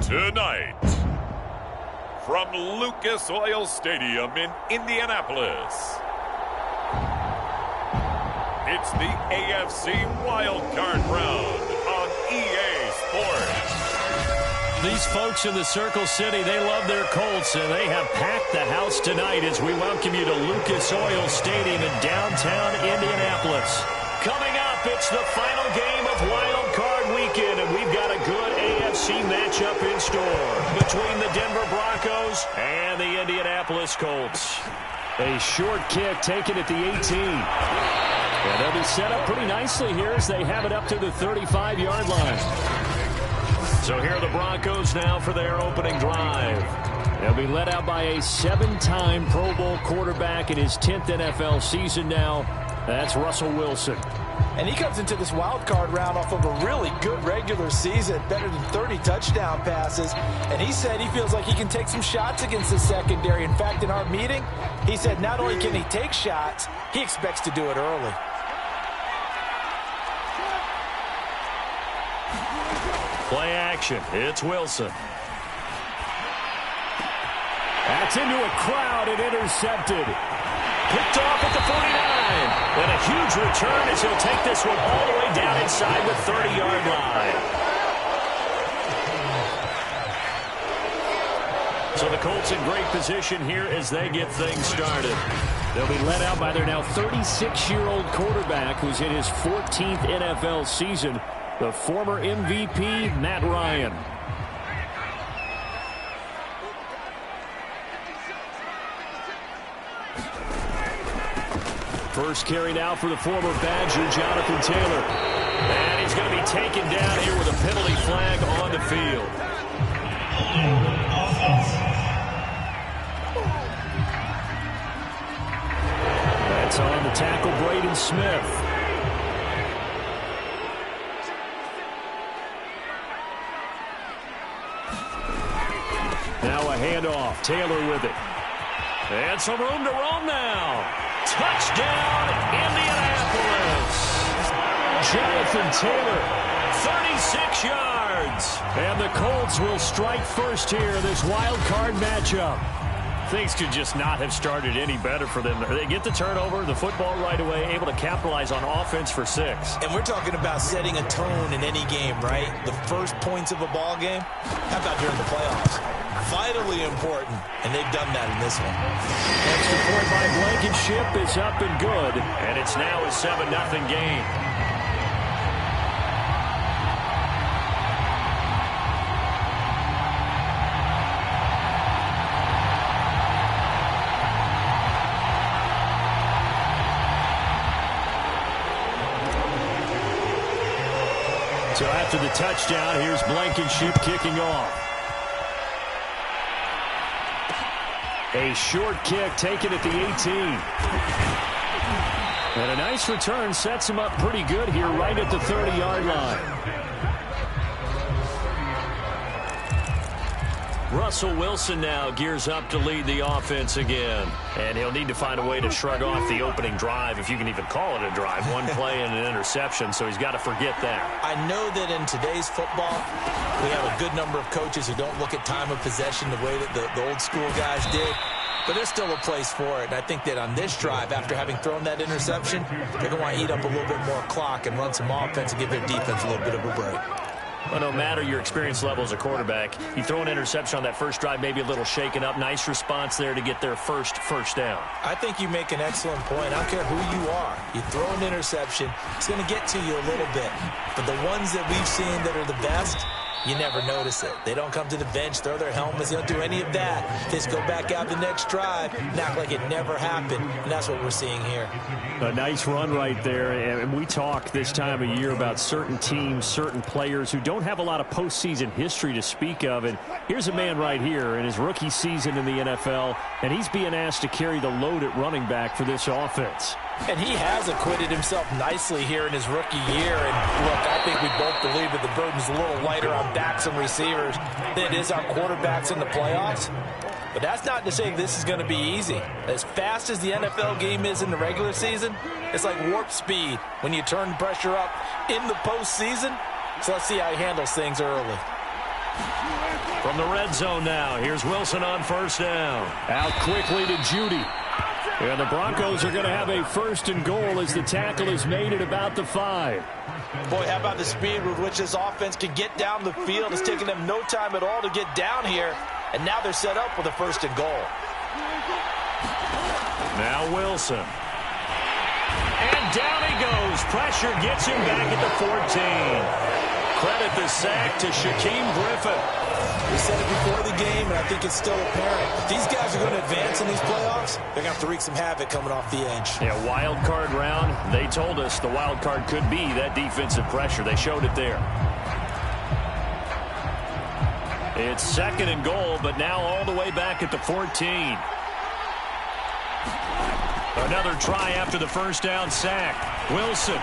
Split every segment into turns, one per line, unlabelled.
Tonight, from Lucas Oil Stadium in Indianapolis, it's the AFC Wildcard Round on EA Sports.
These folks in the Circle City, they love their Colts, and they have packed the house tonight as we welcome you to Lucas Oil Stadium in downtown Indianapolis. Coming up, it's the final game of Wild Card Weekend, and we've got a good AFC matchup in store between the Denver Broncos and the Indianapolis Colts. A short kick taken at the 18. And they'll be set up pretty nicely here as they have it up to the 35-yard line. So here are the Broncos now for their opening drive. They'll be led out by a 7-time Pro Bowl quarterback in his 10th NFL season now. That's Russell Wilson.
And he comes into this wild card round off of a really good regular season, better than 30 touchdown passes. And he said he feels like he can take some shots against the secondary. In fact, in our meeting, he said not only can he take shots, he expects to do it early.
Play action. It's Wilson. That's into a crowd and intercepted. Picked off at the 49. And a huge return as he'll take this one all the way down inside the 30-yard line. So the Colts in great position here as they get things started. They'll be led out by their now 36-year-old quarterback who's in his 14th NFL season, the former MVP, Matt Ryan. First carry now for the former Badger, Jonathan Taylor. And he's going to be taken down here with a penalty flag on the field. That's on the tackle, Braden Smith. Now a handoff. Taylor with it. And some room to roam now. Touchdown, Indianapolis. Jonathan Taylor, 36 yards. And the Colts will strike first here in this wild card matchup. Things could just not have started any better for them. They get the turnover, the football right away, able to capitalize on offense for 6.
And we're talking about setting a tone in any game, right? The first points of a ball game. How about during the playoffs? Vitally important, and they've done that in this one.
Extra point by Blankenship is up and good, and it's now a 7-0 game. So after the touchdown, here's Blankenship kicking off. A short kick taken at the 18. And a nice return sets him up pretty good here right at the 30-yard line. Russell Wilson now gears up to lead the offense again. And he'll need to find a way to shrug off the opening drive, if you can even call it a drive. One play and an interception, so he's got to forget that.
I know that in today's football, we have a good number of coaches who don't look at time of possession the way that the old school guys did. But there's still a place for it. And I think that on this drive, after having thrown that interception, they're going to want to eat up a little bit more clock and run some offense and give their defense a little bit of a break.
Well, no matter your experience level as a quarterback, you throw an interception on that first drive, maybe a little shaken up. Nice response there to get their first down.
I think you make an excellent point. I don't care who you are. You throw an interception, it's going to get to you a little bit. But the ones that we've seen that are the best, you never notice it. They don't come to the bench, throw their helmets. They don't do any of that. They just go back out the next drive and act like it never happened. And that's what we're seeing here.
A nice run right there. And we talk this time of year about certain teams, certain players who don't have a lot of postseason history to speak of. And here's a man right here in his rookie season in the NFL, and he's being asked to carry the load at running back for this offense.
And he has acquitted himself nicely here in his rookie year. And, look, I think we both believe that the burden's a little lighter on backs and receivers than it is on quarterbacks in the playoffs. But that's not to say this is going to be easy. As fast as the NFL game is in the regular season, it's like warp speed when you turn the pressure up in the postseason. So let's see how he handles things early.
From the red zone now, here's Wilson on first down. Out quickly to Judy. And the Broncos are going to have a first and goal as the tackle is made at about the 5.
Boy, how about the speed with which this offense can get down the field? It's taking them no time at all to get down here. And now they're set up with a first and goal.
Now Wilson. And down he goes. Pressure gets him back at the 14. Credit the sack to Shaquem Griffin.
We said it before the game, and I think it's still apparent. If these guys are going to advance in these playoffs, they're going to have to wreak some havoc coming off the edge.
Yeah, wild card round. They told us the wild card could be that defensive pressure. They showed it there. It's second and goal, but now all the way back at the 14. Another try after the first down sack. Wilson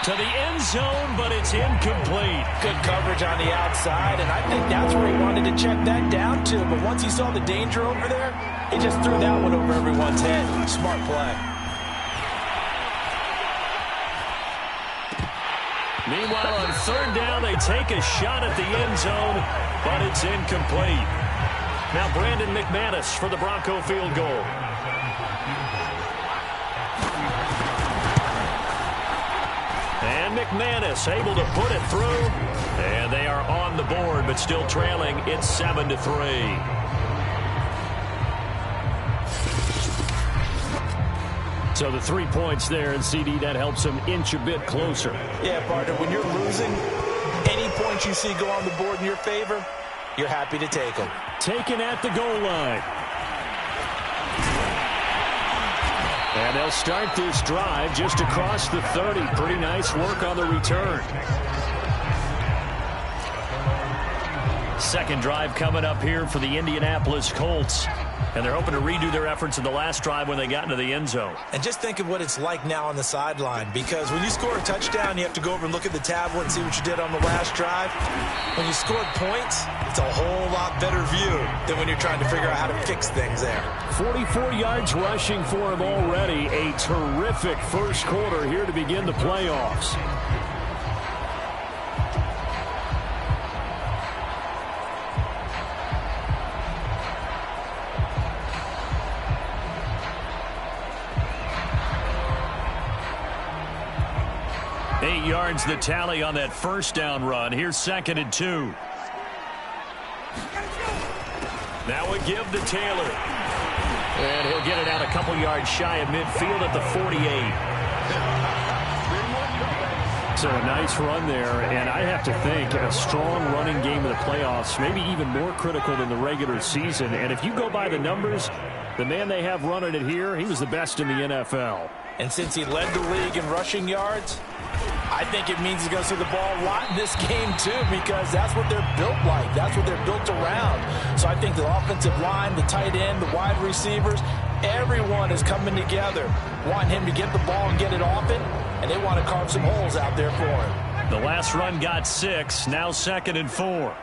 to the end zone, but it's incomplete.
Good coverage on the outside, and I think that's where he wanted to check that down to. But once he saw the danger over there, he just threw that one over everyone's head. Smart play.
Meanwhile, on third down, they take a shot at the end zone, but it's incomplete. Now Brandon McManus for the Bronco field goal. And McManus able to put it through. And they are on the board, but still trailing. It's 7-3. So the 3 points there, and CD, that helps them inch a bit closer.
Yeah, partner, when you're losing, any points you see go on the board in your favor, you're happy to take them.
Taken at the goal line. And they'll start this drive just across the 30. Pretty nice work on the return. Second drive coming up here for the Indianapolis Colts. And they're hoping to redo their efforts in the last drive when they got into the end zone.
And just think of what it's like now on the sideline, because when you score a touchdown, you have to go over and look at the tablet and see what you did on the last drive. When you scored points, it's a whole lot better view than when you're trying to figure out how to fix things there.
44 yards rushing for him already. A terrific first quarter here to begin the playoffs. Yards the tally on that first down run. Here's 2nd and 2. Now a give to Taylor. And he'll get it out a couple yards shy of midfield at the 48. So a nice run there, and I have to think a strong running game in the playoffs, maybe even more critical than the regular season. And if you go by the numbers, the man they have running it here, he was the best in the NFL.
And since he led the league in rushing yards, I think it means he's going to see the ball a lot in this game, too, because that's what they're built like. That's what they're built around. So I think the offensive line, the tight end, the wide receivers, everyone is coming together, wanting him to get the ball and get it often, and they want to carve some holes out there for him.
The last run got 6, now 2nd and 4.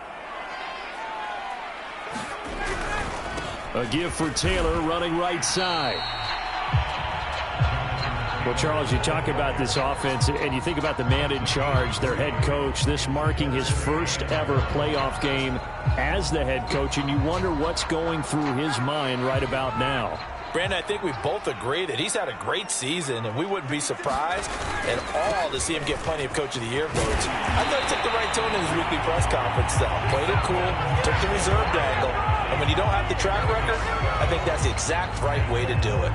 A give for Taylor running right side. Well, Charles, you talk about this offense, and you think about the man in charge, their head coach, this marking his first ever playoff game as the head coach, and you wonder what's going through his mind right about now.
Brandon, I think we both agree that he's had a great season, and we wouldn't be surprised at all to see him get plenty of Coach of the Year votes. I thought he took the right tone in his weekly press conference, though. Played it cool, took the reserved angle, and when you don't have the track record, I think that's the exact right way to do it.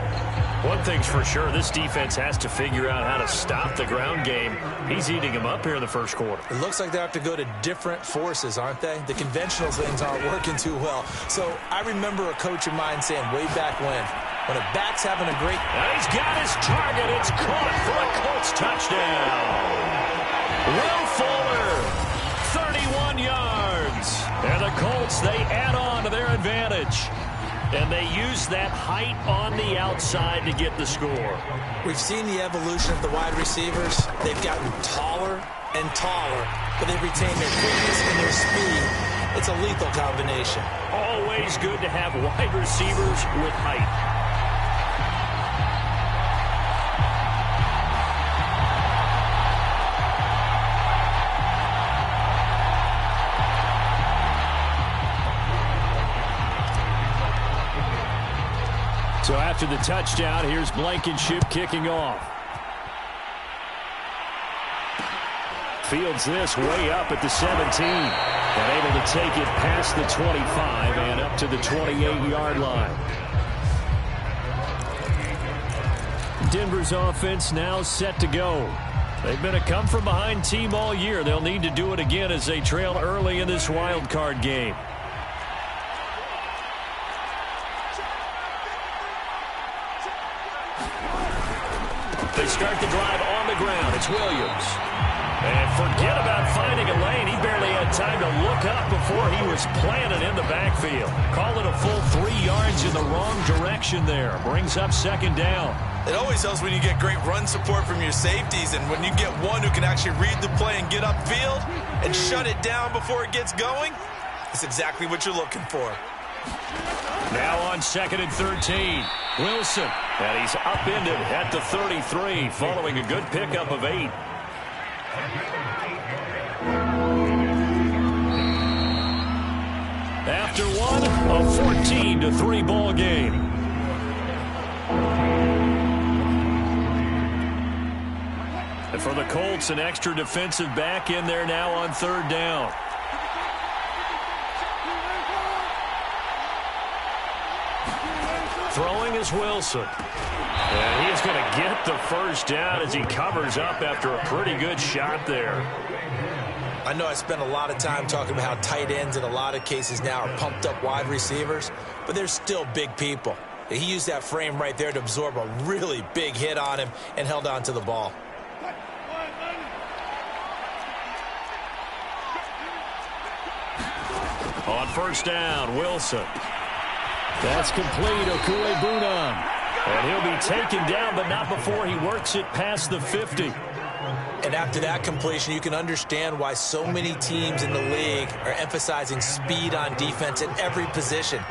One thing's for sure, this defense has to figure out how to stop the ground game. He's eating them up here in the first quarter.
It looks like they have to go to different forces, aren't they? The conventional things aren't working too well. So I remember a coach of mine saying way back when a back's having a great...
And he's got his target. It's caught for a Colts touchdown. Will Fuller, 31 yards. And the Colts, they add on to their advantage. And they use that height on the outside to get the score.
We've seen the evolution of the wide receivers. They've gotten taller and taller, but they've retained their quickness and their speed. It's a lethal combination.
Always good to have wide receivers with height. After the touchdown, here's Blankenship kicking off. Fields this way up at the 17. And able to take it past the 25 and up to the 28-yard line. Denver's offense now set to go. They've been a come-from-behind team all year. They'll need to do it again as they trail early in this wild card game. They start the drive on the ground. It's Williams. And forget about finding a lane. He barely had time to look up before he was planted in the backfield. Call it a full 3 yards in the wrong direction there. Brings up second down.
It always helps when you get great run support from your safeties, and when you get one who can actually read the play and get upfield and shut it down before it gets going, it's exactly what you're looking for.
Now on second and 13, Wilson. And he's upended at the 33 following a good pickup of 8. After one, a 14-3 ball game. And for the Colts, an extra defensive back in there now on third down. Throwing is Wilson. And he is going to get the first down as he covers up after a pretty good shot there.
I know I spent a lot of time talking about how tight ends in a lot of cases now are pumped up wide receivers, but they're still big people. He used that frame right there to absorb a really big hit on him and held on to the ball.
On first down, Wilson. That's complete, Okuegbunam. And he'll be taken down, but not before he works it past the 50.
And after that completion, you can understand why so many teams in the league are emphasizing speed on defense at every position.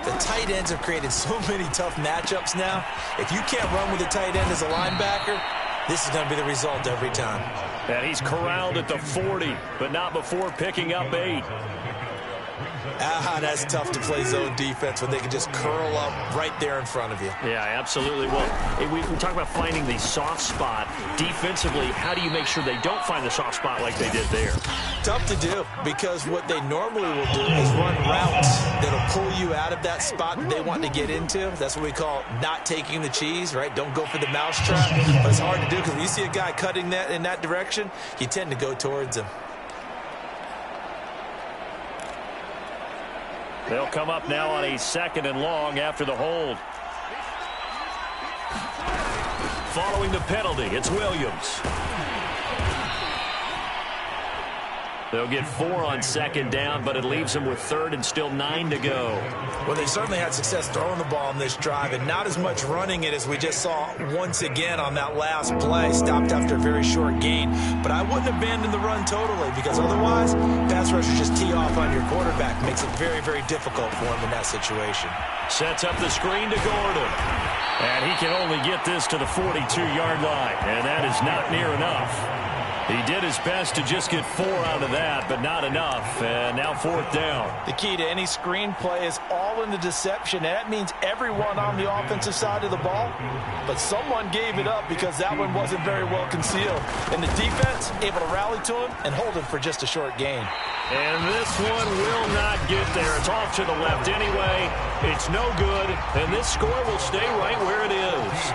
The tight ends have created so many tough matchups now. If you can't run with a tight end as a linebacker, this is going to be the result every time.
And he's corralled at the 40, but not before picking up 8.
That's tough to play zone defense when they can just curl up right there in front of you.
Yeah, absolutely. Well, we talk about finding the soft spot. Defensively, how do you make sure they don't find the soft spot like they did there?
Tough to do, because what they normally will do is run routes that'll pull you out of that spot that they want to get into. That's what we call not taking the cheese, right? Don't go for the mousetrap. But it's hard to do because when you see a guy cutting that in that direction, you tend to go towards him.
They'll come up now on a second and long after the hold. Following the penalty, it's Williams. They'll get 4 on second down, but it leaves them with third and still 9 to go.
Well, they certainly had success throwing the ball in this drive, and not as much running it as we just saw once again on that last play. Stopped after a very short gain. But I wouldn't abandon the run totally, because otherwise, pass rushers just tee off on your quarterback. Makes it very, very difficult for him in that situation.
Sets up the screen to Gordon. And he can only get this to the 42-yard line, and that is not near enough. He did his best to just get 4 out of that, but not enough. And now fourth down.
The key to any screen play is all in the deception. And that means everyone on the offensive side of the ball. But someone gave it up because that one wasn't very well concealed. And the defense able to rally to him and hold him for just a short gain.
And this one will not get there. It's off to the left anyway. It's no good. And this score will stay right where it is.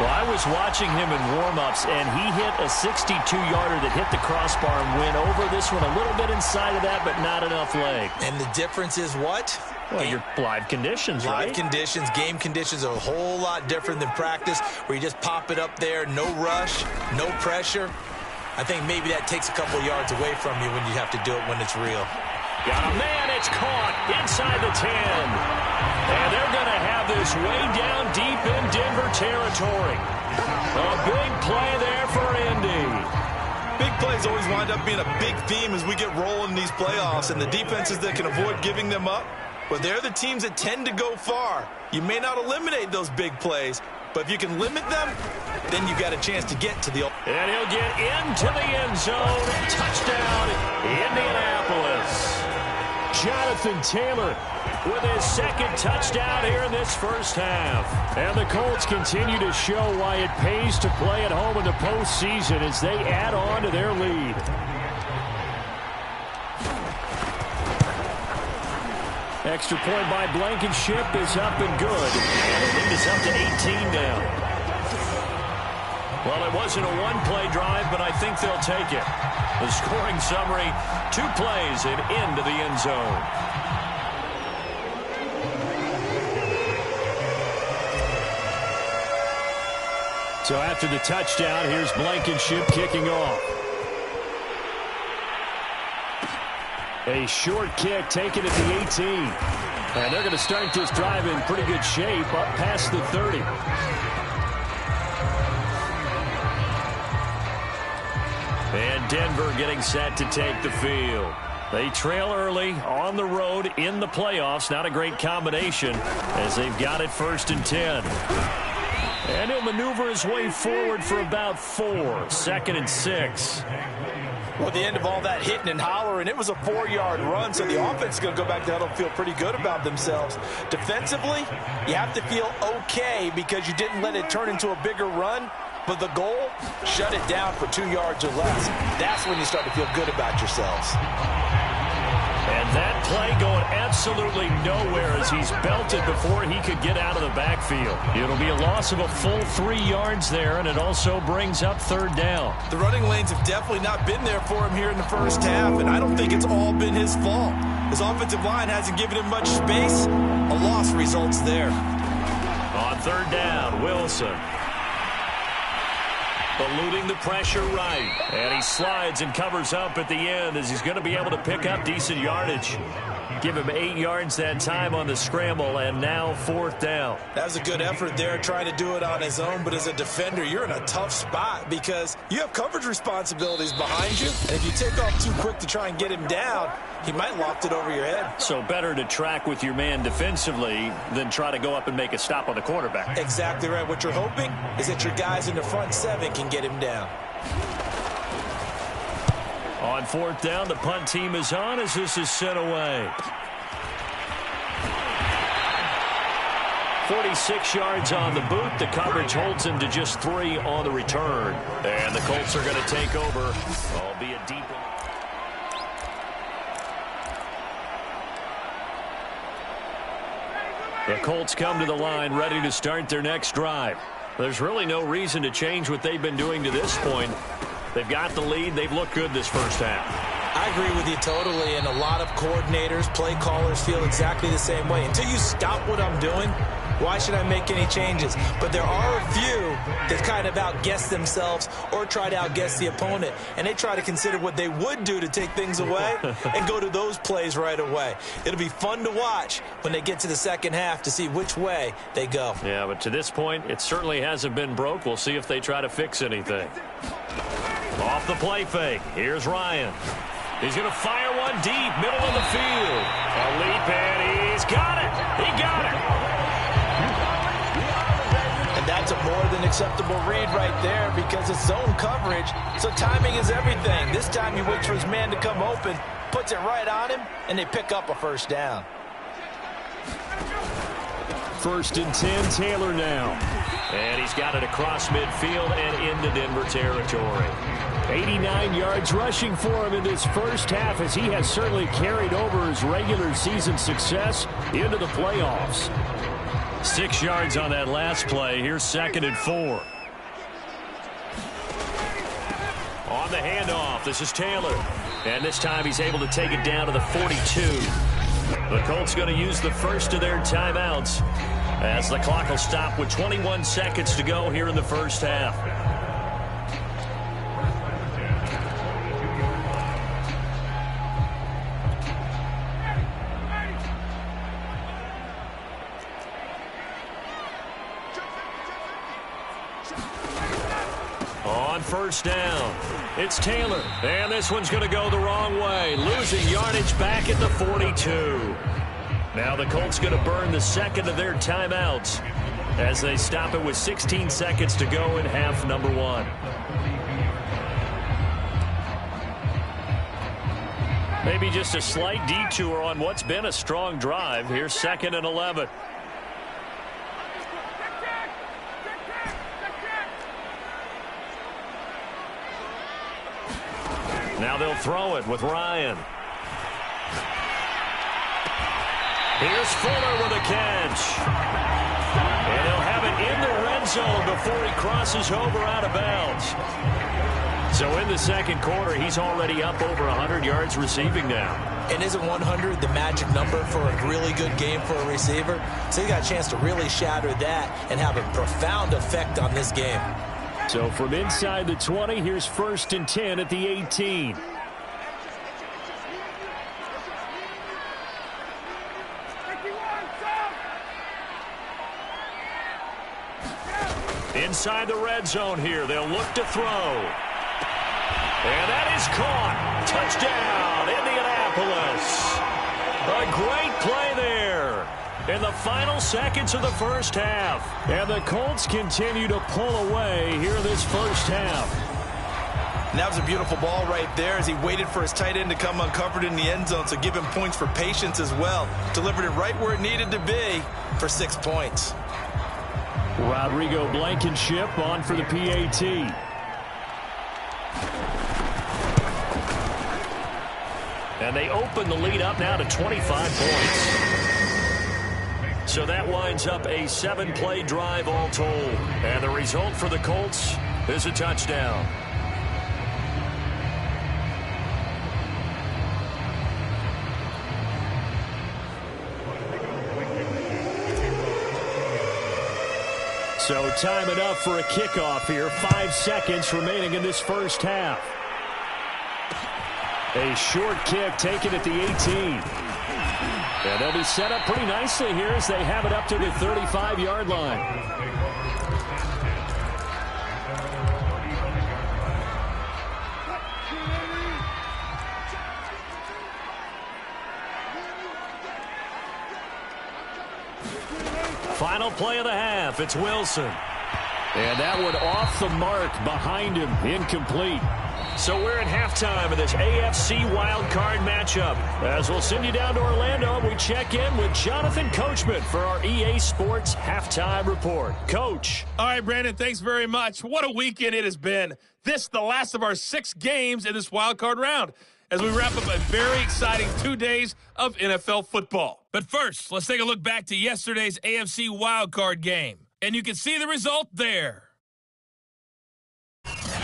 Well, I was watching him in warm-ups, and he hit a 62-yarder that hit the crossbar and went over this one a little bit inside of that, but not enough leg.
And the difference is what?
Well, your live conditions, right?
Live conditions, game conditions are a whole lot different than practice, where you just pop it up there, no rush, no pressure. I think maybe that takes a couple yards away from you when you have to do it when it's real.
Got a man, it's caught inside the 10. And they're going to have this way down deep in Denver territory. A big play there for Indy.
Big plays always wind up being a big theme as we get rolling in these playoffs, and the defenses that can avoid giving them up, well, they're the teams that tend to go far. You may not eliminate those big plays, but if you can limit them, then you got a chance to get to the...
And he'll get into the end zone. Touchdown, Indianapolis. Jonathan Taylor with his second touchdown here in this first half. And the Colts continue to show why it pays to play at home in the postseason as they add on to their lead. Extra point by Blankenship is up and good. And the lead is up to 18 now. Well, it wasn't a one-play drive, but I think they'll take it. The scoring summary, 2 plays and into the end zone. So after the touchdown, here's Blankenship kicking off. A short kick taken at the 18. And they're going to start this drive in pretty good shape up past the 30. And Denver getting set to take the field. They trail early on the road in the playoffs. Not a great combination as they've got it 1st and 10. And he'll maneuver his way forward for about 4. 2nd and 6.
Well, at the end of all that hitting and hollering, it was a 4-yard run, so the offense is going to go back to huddle and feel pretty good about themselves. Defensively, you have to feel okay because you didn't let it turn into a bigger run, but the goal, shut it down for 2 yards or less. That's when you start to feel good about yourselves.
And that play going absolutely nowhere as he's belted before he could get out of the backfield. It'll be a loss of a full 3 yards there, and it also brings up 3rd down.
The running lanes have definitely not been there for him here in the first half, and I don't think it's all been his fault. His offensive line hasn't given him much space. A loss results there.
On 3rd down, Wilson. Eluding the pressure right. And he slides and covers up at the end as he's going to be able to pick up decent yardage. Give him 8 yards that time on the scramble, and now 4th down.
That was a good effort there, trying to do it on his own, but as a defender, you're in a tough spot because you have coverage responsibilities behind you, and if you take off too quick to try and get him down, he might loft it over your head.
So better to track with your man defensively than try to go up and make a stop on the quarterback.
Exactly right. What you're hoping is that your guys in the front 7 can get him down.
On 4th down, the punt team is on as this is sent away. 46 yards on the boot. The coverage holds him to just 3 on the return. And the Colts are going to take over, albeit deep. The Colts come to the line ready to start their next drive. There's really no reason to change what they've been doing to this point. They've got the lead. They've looked good this first half.
I agree with you totally, and a lot of coordinators, play callers feel exactly the same way. Until you stop what I'm doing, why should I make any changes? But there are a few that kind of outguess themselves or try to outguess the opponent, and they try to consider what they would do to take things away and go to those plays right away. It'll be fun to watch when they get to the second half to see which way they go.
Yeah, but to this point, it certainly hasn't been broke. We'll see if they try to fix anything. Off the play fake, here's Ryan. He's going to fire one deep, middle of the field. A leap, and he's got it. He got it.
And that's a more than acceptable read right there because it's zone coverage, so timing is everything. This time he waits for his man to come open, puts it right on him, and they pick up a 1st down.
1st and 10, Taylor now. And he's got it across midfield and into Denver territory. 89 yards rushing for him in this first half as he has certainly carried over his regular season success into the playoffs. 6 yards on that last play. Here's 2nd and 4. On the handoff, this is Taylor. And this time he's able to take it down to the 42. The Colts going to use the first of their timeouts as the clock will stop with 21 seconds to go here in the first half. On 1st down, it's Taylor, and this one's going to go the wrong way, losing yardage back at the 42. Now the Colts going to burn the 2nd of their timeouts as they stop it with 16 seconds to go in half number 1. Maybe just a slight detour on what's been a strong drive. Here's 2nd and 11. Now they'll throw it with Ryan. Here's Fuller with a catch. And he'll have it in the red zone before he crosses over out of bounds. So in the second quarter, he's already up over 100 yards receiving now.
And isn't 100 the magic number for a really good game for a receiver? So he got a chance to really shatter that and have a profound effect on this game.
So from inside the 20, here's 1st and 10 at the 18. Inside the red zone here, they'll look to throw. And that is caught. Touchdown, Indianapolis. A great play there in the final seconds of the first half. And the Colts continue to pull away here in this first half.
And that was a beautiful ball right there as he waited for his tight end to come uncovered in the end zone, so give him points for patience as well. Delivered it right where it needed to be for 6 points.
Rodrigo Blankenship on for the PAT. And they open the lead up now to 25 points. So that winds up a 7-play drive all told. And the result for the Colts is a touchdown. So time enough for a kickoff here. 5 seconds remaining in this first half. A short kick taken at the 18. And they'll be set up pretty nicely here as they have it up to the 35-yard line. Final play of the half. It's Wilson. And that one off the mark behind him. Incomplete. So we're at halftime of this AFC wildcard matchup. As we'll send you down to Orlando, we check in with Jonathan Coachman for our EA Sports Halftime Report. Coach.
All right, Brandon, thanks very much. What a weekend it has been. This the last of our 6 games in this wildcard round as we wrap up a very exciting 2 days of NFL football. But first, let's take a look back to yesterday's AFC wildcard game. And you can see the result there.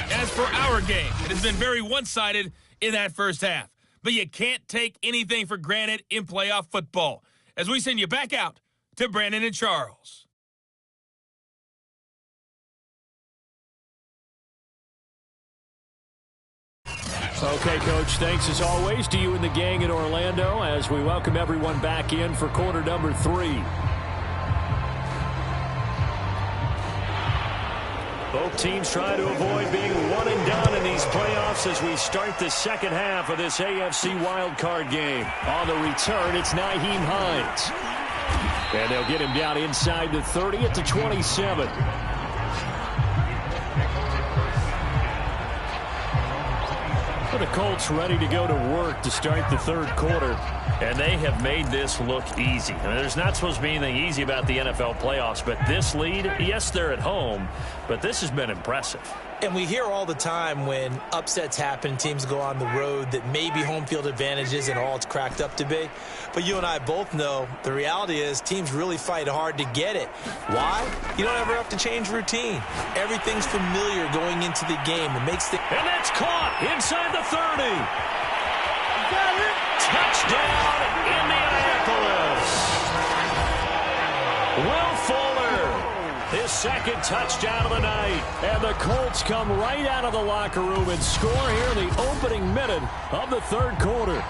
As for our game, it has been very one-sided in that first half. But you can't take anything for granted in playoff football. As we send you back out to Brandon and Charles.
Okay, Coach, thanks as always to you and the gang in Orlando as we welcome everyone back in for quarter number 3. Both teams try to avoid being one and done in these playoffs as we start the second half of this AFC wildcard game. On the return, it's Nyheim Hines. And they'll get him down inside the 30 at the 27. The Colts ready to go to work to start the third quarter. And they have made this look easy. I mean, there's not supposed to be anything easy about the NFL playoffs, but this lead, yes, they're at home, but this has been impressive.
And we hear all the time when upsets happen, teams go on the road, that maybe home field advantage isn't all it's cracked up to be. But you and I both know the reality is teams really fight hard to get it. Why? You don't ever have to change routine. Everything's familiar going into the game. It makes the...
And that's caught inside the 30. Touchdown, Indianapolis. Will Fuller. His second touchdown of the night. And the Colts come right out of the locker room and score here in the opening minute of the third quarter.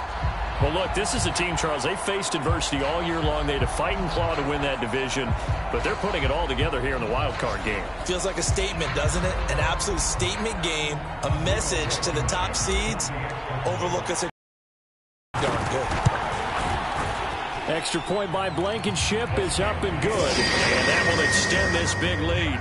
Well, look, this is a team, Charles. They faced adversity all year long. They had to fight and claw to win that division, but they're putting it all together here in the wild card game.
Feels like a statement, doesn't it? An absolute statement game, a message to the top seeds. Overlook us at darn good.
Extra point by Blankenship is up and good. And that will extend this big lead.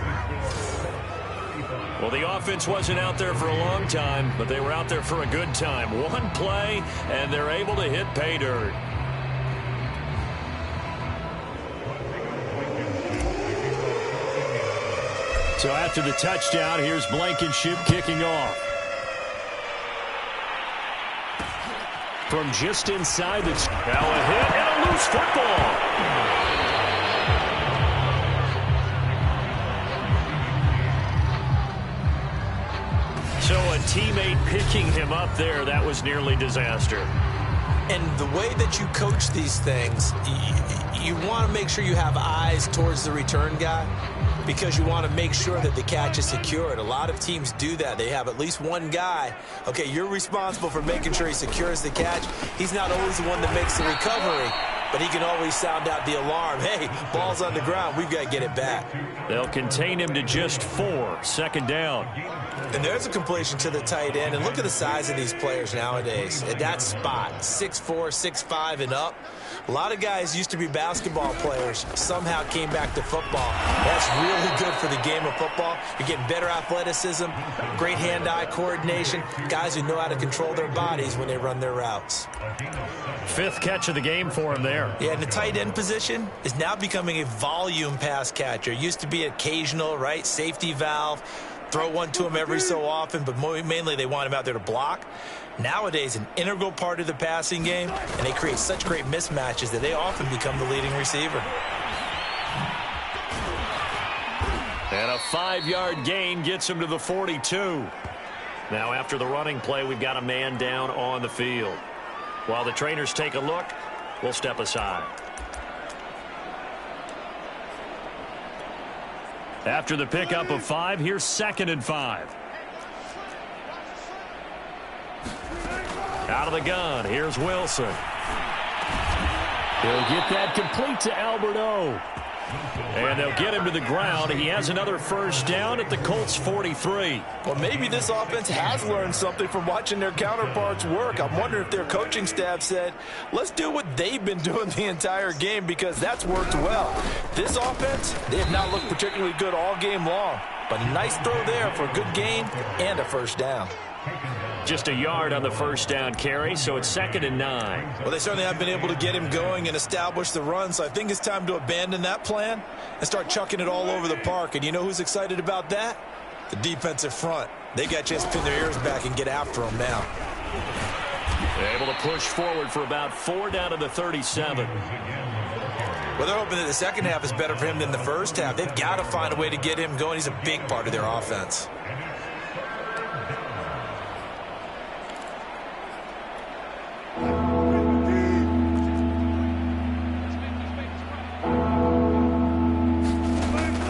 Well, the offense wasn't out there for a long time, but they were out there for a good time. One play, and they're able to hit pay dirt. So after the touchdown, here's Blankenship kicking off. From just inside the... Now a hit and a loose football. So a teammate picking him up there, that was nearly disaster.
And the way that you coach these things, you want to make sure you have eyes towards the return guy because you want to make sure that the catch is secured. A lot of teams do that. They have at least one guy. Okay, you're responsible for making sure he secures the catch. He's not always the one that makes the recovery, but he can always sound out the alarm. Hey, ball's on the ground. We've got to get it back.
They'll contain him to just 4. Second down.
And there's a completion to the tight end. And look at the size of these players nowadays. At that spot, 6'4", 6'5", and up. A lot of guys used to be basketball players, somehow came back to football. That's really good for the game of football. You're getting better athleticism, great hand-eye coordination, guys who know how to control their bodies when they run their routes.
5th catch of the game for him there.
Yeah, and the tight end position is now becoming a volume pass catcher. It used to be occasional, right, safety valve. Throw one to him every so often, but mainly they want him out there to block. Nowadays, an integral part of the passing game, and they create such great mismatches that they often become the leading receiver.
And a 5-yard gain gets him to the 42. Now, after the running play, we've got a man down on the field. While the trainers take a look, we'll step aside. After the pickup of 5, here's 2nd and 5. Out of the gun, here's Wilson. He'll get that complete to Alberto. And they'll get him to the ground. He has another first down at the Colts 43.
Well, maybe this offense has learned something from watching their counterparts work. I'm wondering if their coaching staff said, let's do what they've been doing the entire game because that's worked well. This offense, they have not looked particularly good all game long. But a nice throw there for a good gain and a first down.
Just a yard on the first down carry, so it's 2nd and 9.
Well, they certainly have been able to get him going and establish the run, so I think it's time to abandon that plan and start chucking it all over the park. And you know who's excited about that? The defensive front. They got a chance to pin their ears back and get after him now.
They're able to push forward for about 4 down to the 37.
Well, they're hoping that the second half is better for him than the first half. They've got to find a way to get him going. He's a big part of their offense.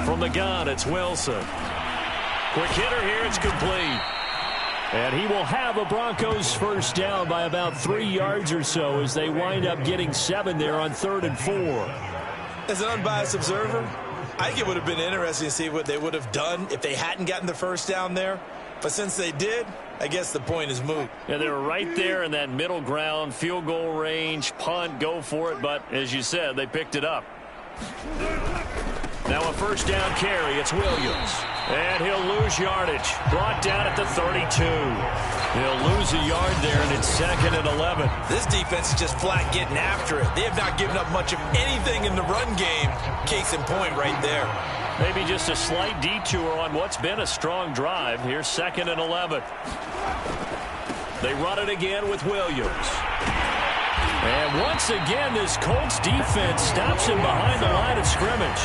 From the gun, it's Wilson. Quick hitter here, it's complete. And he will have a Broncos first down by about 3 yards or so as they wind up getting 7 there on 3rd and 4.
As an unbiased observer, I think it would have been interesting to see what they would have done if they hadn't gotten the first down there. But since they did, I guess the point is moot.
Yeah, they were right there in that middle ground, field goal range, punt, go for it. But as you said, they picked it up. Now a first down carry. It's Williams. And he'll lose yardage. Brought down at the 32. He'll lose a yard there, and it's 2nd and 11.
This defense is just flat getting after it. They have not given up much of anything in the run game. Case in point right there.
Maybe just a slight detour on what's been a strong drive. Here's 2nd and 11. They run it again with Williams. And once again, this Colts defense stops him behind the line of scrimmage.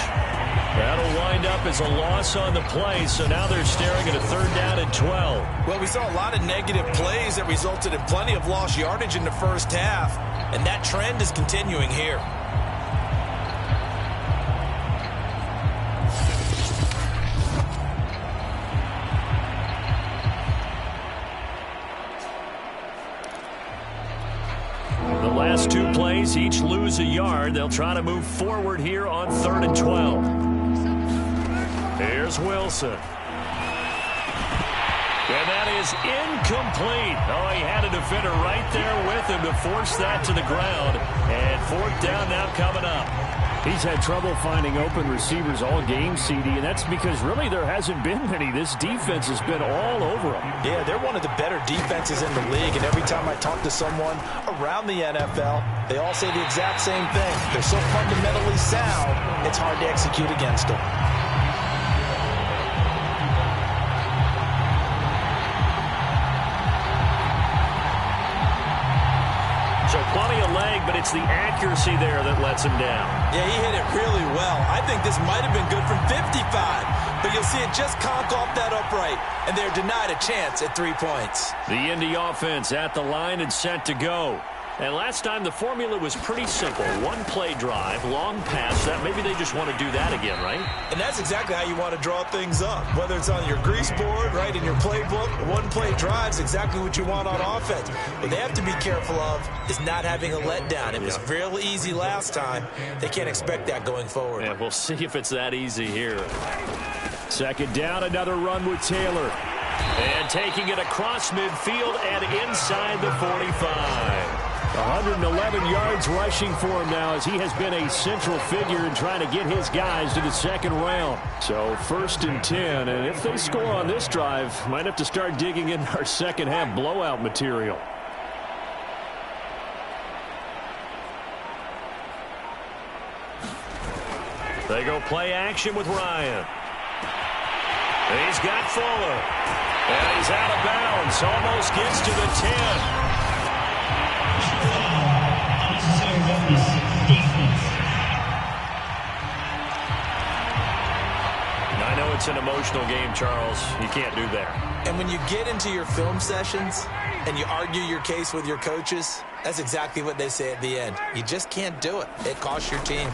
That'll wind up as a loss on the play, so now they're staring at a 3rd down and 12.
Well, we saw a lot of negative plays that resulted in plenty of lost yardage in the first half, and that trend is continuing here.
The last 2 plays each lose a yard. They'll try to move forward here on 3rd and 12. Here's Wilson. And that is incomplete. Oh, he had a defender right there with him to force that to the ground. And 4th down now coming up. He's had trouble finding open receivers all game, CD, and that's because really there hasn't been many. This defense has been all over him.
Yeah, they're one of the better defenses in the league, and every time I talk to someone around the NFL, they all say the exact same thing. They're so fundamentally sound, it's hard to execute against them.
So plenty of leg, but it's the accuracy there that lets him down.
Yeah, he hit it really well. I think this might have been good from 55, but you'll see it just conk off that upright, and they're denied a chance at 3 points.
The Indy offense at the line and set to go. And last time the formula was pretty simple. One-play drive, long pass. That maybe they just want to do that again, right?
And that's exactly how you want to draw things up. Whether it's on your grease board, right, in your playbook, one-play drive's exactly what you want on offense. What they have to be careful of is not having a letdown. It was real easy last time. They can't expect that going forward.
Yeah, we'll see if it's that easy here. Second down, another run with Taylor. And taking it across midfield and inside the 45. 111 yards rushing for him now as he has been a central figure in trying to get his guys to the second round. So 1st and 10, and if they score on this drive, might have to start digging in our second half blowout material. They go play action with Ryan. He's got Fuller. And he's out of bounds. Almost gets to the 10. I know it's an emotional game, Charles. You can't do that.
And when you get into your film sessions and you argue your case with your coaches, that's exactly what they say at the end. You just can't do it. It costs your team.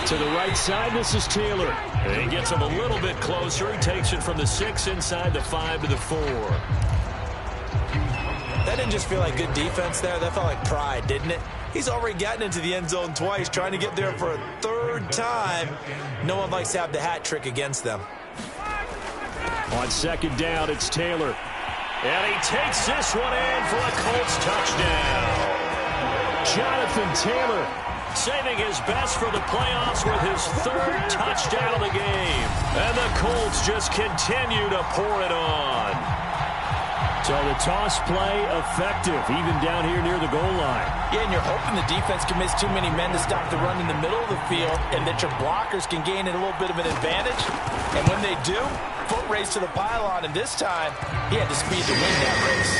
To the right side, this is Taylor. And he gets him a little bit closer. He takes it from the 6 inside the 5 to the 4.
That didn't just feel like good defense there. That felt like pride, didn't it? He's already gotten into the end zone twice, trying to get there for a 3rd time. No one likes to have the hat trick against them.
On second down, it's Taylor. And he takes this one in for a Colts touchdown. Jonathan Taylor saving his best for the playoffs with his 3rd touchdown of the game. And the Colts just continue to pour it on. So the toss play effective, even down here near the goal line.
Yeah, and you're hoping the defense commits too many men to stop the run in the middle of the field and that your blockers can gain a little bit of an advantage. And when they do, foot race to the pylon, and this time, he had the speed to win that race.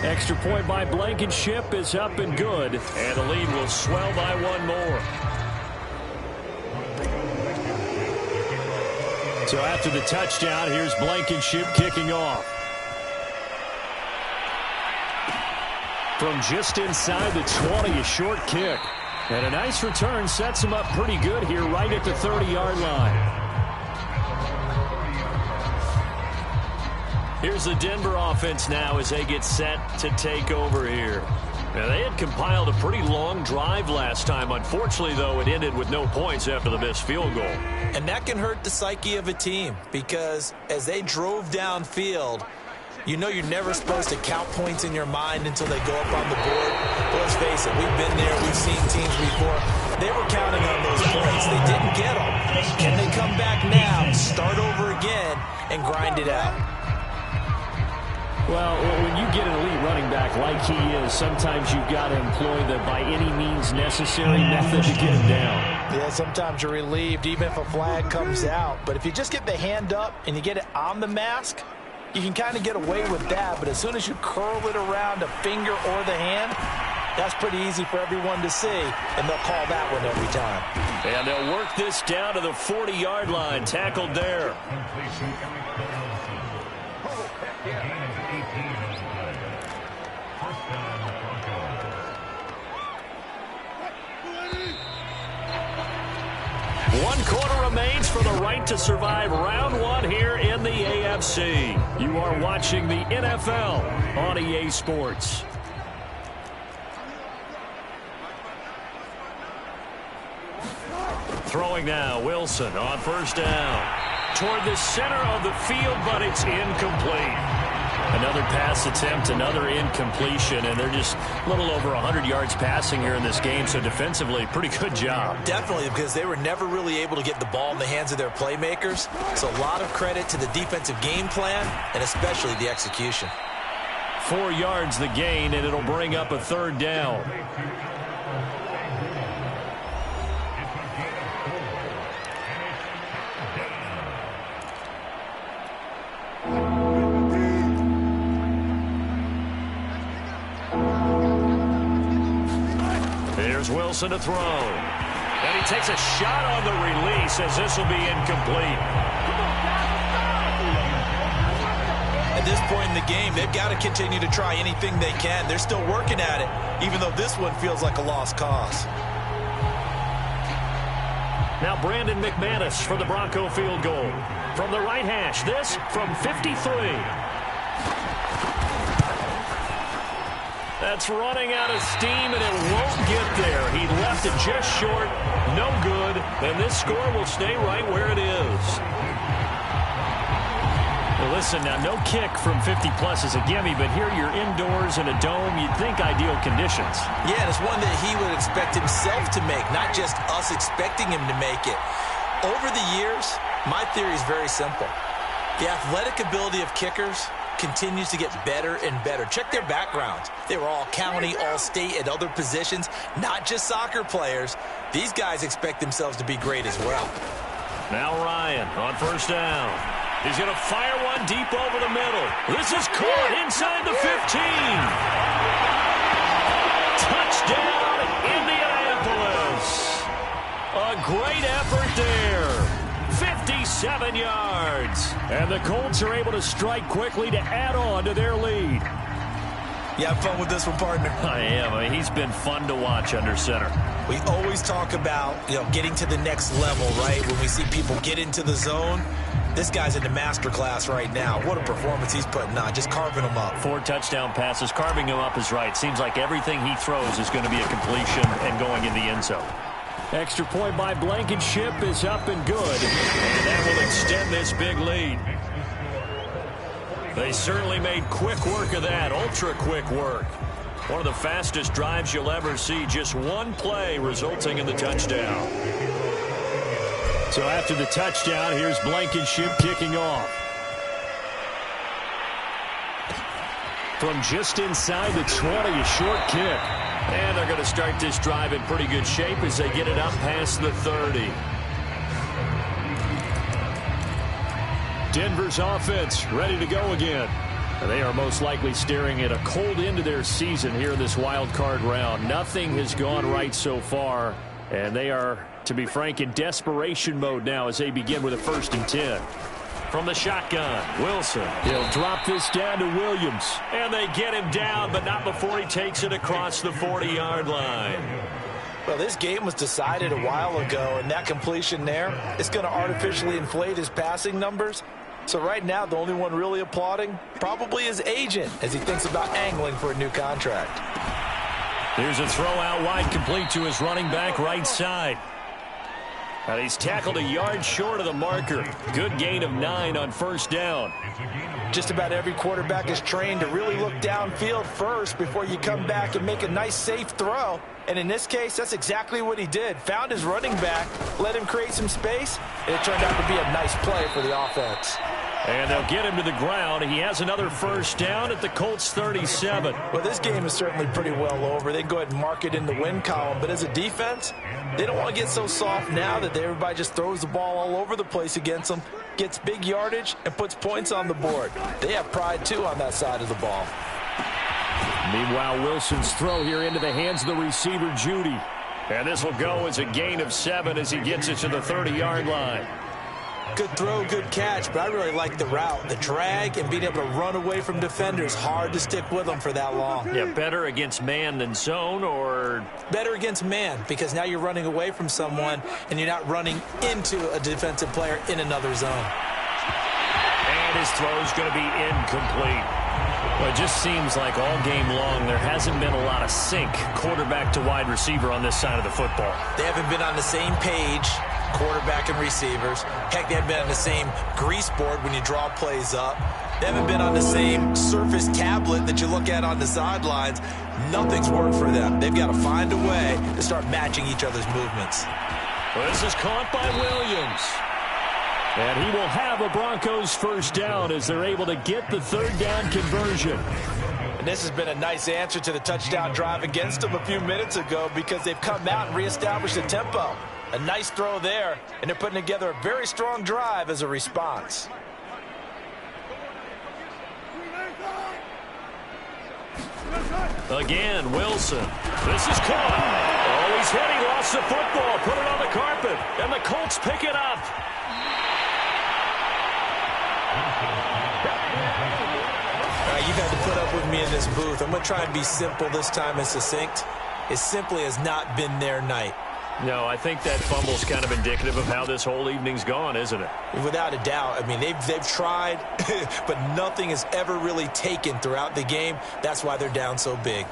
Extra point by Blankenship is up and good, and the lead will swell by 1 more. So after the touchdown, here's Blankenship kicking off. From just inside the 20, a short kick. And a nice return sets him up pretty good here right at the 30-yard line. Here's the Denver offense now as they get set to take over here. Now, they had compiled a pretty long drive last time. Unfortunately, though, it ended with no points after the missed field goal.
And that can hurt the psyche of a team because as they drove downfield, you know you're never supposed to count points in your mind until they go up on the board. But let's face it, we've been there. We've seen teams before. They were counting on those points. They didn't get them. Can they come back now, start over again, and grind it out?
Well, when you get an elite running back like he is, sometimes you've got to employ the by any means necessary method to get him down.
Yeah, sometimes you're relieved even if a flag comes out. But if you just get the hand up and you get it on the mask, you can kind of get away with that, but as soon as you curl it around a finger or the hand, that's pretty easy for everyone to see, and they'll call that one every time.
And they'll work this down to the 40-yard line, tackled there. One quarter remains for the right to survive round 1 here in the AFC. You are watching the NFL on EA Sports. Throwing now, Wilson on 1st down. Toward the center of the field, but it's incomplete. Another pass attempt, another incompletion, and they're just a little over 100 yards passing here in this game, so defensively, pretty good job.
Definitely, because they were never really able to get the ball in the hands of their playmakers, so a lot of credit to the defensive game plan and especially the execution.
4 yards the gain, and it'll bring up a third down. Here's Wilson to throw. And he takes a shot on the release as this will be incomplete.
At this point in the game, they've got to continue to try anything they can. They're still working at it, even though this one feels like a lost cause.
Now Brandon McManus for the Bronco field goal. From the right hash, this from 53. That's running out of steam, and it won't get there. He left it just short. No good. And this score will stay right where it is. Well, listen, now no kick from 50-plus is a gimme, but here you're indoors in a dome. You'd think ideal conditions.
Yeah, and it's one that he would expect himself to make, not just us expecting him to make it. Over the years, my theory is very simple. The athletic ability of kickers continues to get better and better. Check their backgrounds. They were all county, all state at other positions, not just soccer players. These guys expect themselves to be great as well.
Now Ryan on first down. He's going to fire one deep over the middle. This is caught inside the 15. Touchdown, Indianapolis. A great effort there. 57 yards. And the Colts are able to strike quickly to add on to their lead.
You have fun with this one, partner?
I am. I mean, he's been fun to watch under center.
We always talk about, getting to the next level, right? When we see people get into the zone, this guy's in the master class right now. What a performance he's putting on, just carving them up.
4 touchdown passes. Carving him up is right. Seems like everything he throws is going to be a completion and going in the end zone. Extra point by Blankenship is up and good. And that will extend this big lead. They certainly made quick work of that. Ultra quick work. One of the fastest drives you'll ever see. Just one play resulting in the touchdown. So after the touchdown, here's Blankenship kicking off. From just inside the 20, a short kick. And they're going to start this drive in pretty good shape as they get it up past the 30. Denver's offense ready to go again. They are most likely staring at a cold end to their season here in this wild card round. Nothing has gone right so far, and they are, to be frank, in desperation mode now as they begin with a 1st and 10. From the shotgun, Wilson. He'll drop this down to Williams. And they get him down, but not before he takes it across the 40-yard line.
Well, this game was decided a while ago, and that completion there is going to artificially inflate his passing numbers. So right now, the only one really applauding probably his agent as he thinks about angling for a new contract.
Here's a throw out wide, complete to his running back right side. And he's tackled a yard short of the marker. Good gain of 9 on 1st down.
Just about every quarterback is trained to really look downfield first before you come back and make a nice, safe throw. And in this case, that's exactly what he did. Found his running back, let him create some space, and it turned out to be a nice play for the offense.
And they'll get him to the ground. He has another 1st down at the Colts 37.
Well, this game is certainly pretty well over. They can go ahead and mark it in the win column. But as a defense, they don't want to get so soft now that everybody just throws the ball all over the place against them, gets big yardage, and puts points on the board. They have pride, too, on that side of the ball.
Meanwhile, Wilson's throw here into the hands of the receiver, Judy. And this will go as a gain of 7 as he gets it to the 30-yard line.
Good throw, good catch, but I really like the route. The drag and being able to run away from defenders, hard to stick with them for that long.
Yeah, better against man than zone, or?
Better against man, because now you're running away from someone and you're not running into a defensive player in another zone.
And his throw is going to be incomplete. Well, it just seems like all game long there hasn't been a lot of sync quarterback to wide receiver on this side of the football.
They haven't been on the same page quarterback and receivers. Heck, they haven't been on the same grease board when you draw plays up. They haven't been on the same surface tablet that you look at on the sidelines. Nothing's worked for them. They've got to find a way to start matching each other's movements.
Well, this is caught by Williams. And he will have a Broncos first down as they're able to get the third down conversion.
And this has been a nice answer to the touchdown drive against them a few minutes ago because they've come out and reestablished the tempo. A nice throw there, and they're putting together a very strong drive as a response.
Again, Wilson. This is caught. Oh, he's hit. He lost the football. Put it on the carpet. And the Colts pick it up.
You've had to put up with me in this booth. I'm going to try and be simple this time and succinct. It simply has not been their night.
No, I think that fumble's kind of indicative of how this whole evening's gone, isn't it?
Without a doubt. I mean, they've tried, but nothing has ever really taken throughout the game. That's why they're down so big.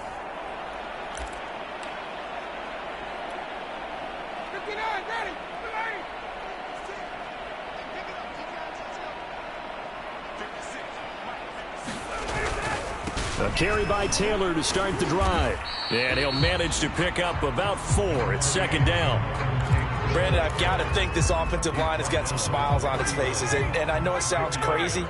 A carry by Taylor to start the drive. And he'll manage to pick up about 4. It's second down.
Brandon, I've got to think this offensive line has got some smiles on its faces. And I know it sounds crazy,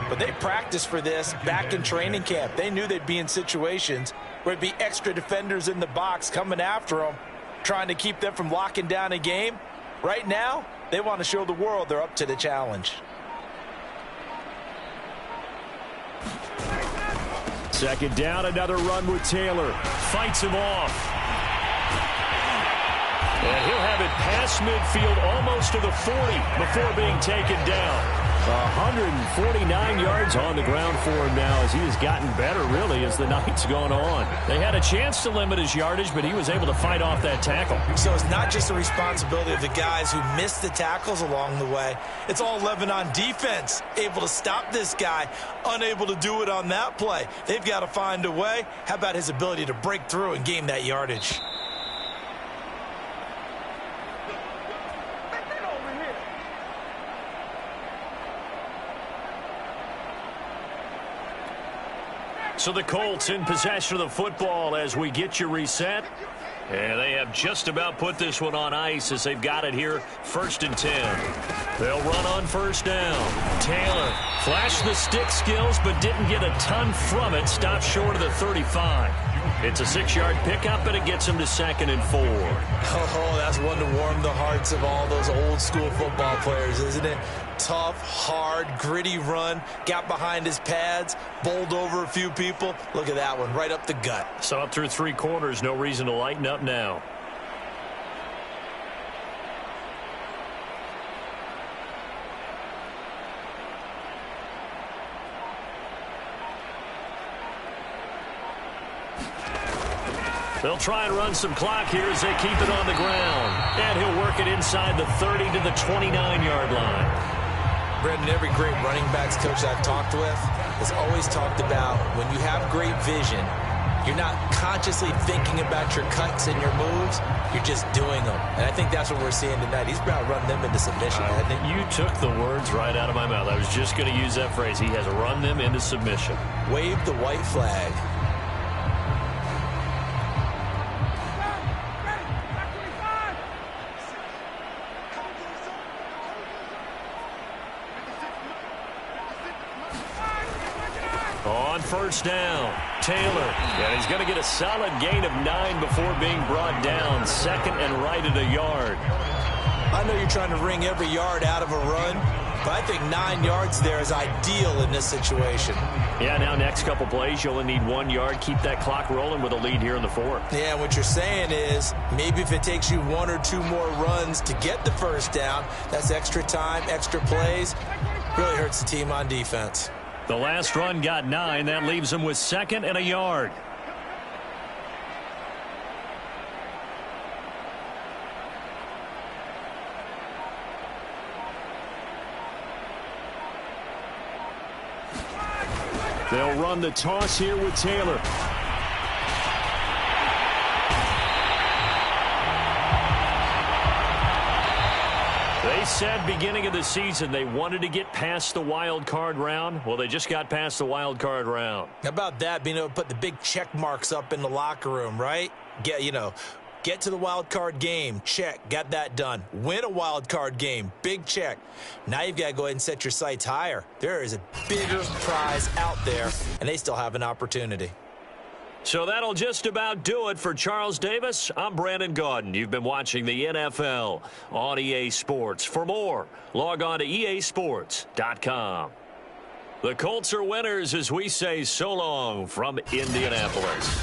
but they practiced for this back in training camp. They knew they'd be in situations where there'd be extra defenders in the box coming after them, trying to keep them from locking down a game. Right now, they want to show the world they're up to the challenge.
Second down, another run with Taylor. Fights him off. And he'll have it past midfield almost to the 40 before being taken down. 149 yards on the ground for him now as he has gotten better, really, as the night's gone on. They had a chance to limit his yardage, but he was able to fight off that tackle.
So it's not just the responsibility of the guys who missed the tackles along the way. It's all 11 on defense, able to stop this guy, unable to do it on that play. They've got to find a way. How about his ability to break through and gain that yardage?
So the Colts in possession of the football as we get you reset. And they have just about put this one on ice as they've got it here, 1st and 10. They'll run on first down. Taylor flashed the stick skills but didn't get a ton from it. Stopped short of the 35. It's a 6-yard pickup, and it gets him to 2nd and 4.
Oh, that's one to warm the hearts of all those old-school football players, isn't it? Tough, hard, gritty run. Got behind his pads, bowled over a few people. Look at that one, right up the gut.
So up through 3 quarters, no reason to lighten up now. They'll try and run some clock here as they keep it on the ground. And he'll work it inside the 30 to the 29-yard line.
Brendan, every great running backs coach I've talked with has always talked about when you have great vision, you're not consciously thinking about your cuts and your moves. You're just doing them. And I think that's what we're seeing tonight. He's about to run them into submission, hasn't he?
You took the words right out of my mouth. I was just going to use that phrase. He has run them into submission.
Wave the white flag.
On first down, Taylor. And he's going to get a solid gain of 9 before being brought down. 2nd and right at a yard.
I know you're trying to wring every yard out of a run, but I think 9 yards there is ideal in this situation.
Yeah, now next couple plays, you only need 1 yard. Keep that clock rolling with a lead here in the 4th.
Yeah, what you're saying is maybe if it takes you 1 or 2 more runs to get the first down, that's extra time, extra plays. Really hurts the team on defense.
The last run got 9. That leaves him with 2nd and a yard. They'll run the toss here with Taylor. said beginning of the season they wanted to get past the wild card round. Well, they just got past the wild card round.
How about that, being able to put the big check marks up in the locker room, right? Get to the wild card game, check, got that done. Win a wild card game, big check. Now you've got to go ahead and set your sights higher. There is a bigger prize out there, and they still have an opportunity.
So that'll just about do it for Charles Davis. I'm Brandon Gaudin. You've been watching the NFL on EA Sports. For more, log on to easports.com. The Colts are winners as we say so long from Indianapolis.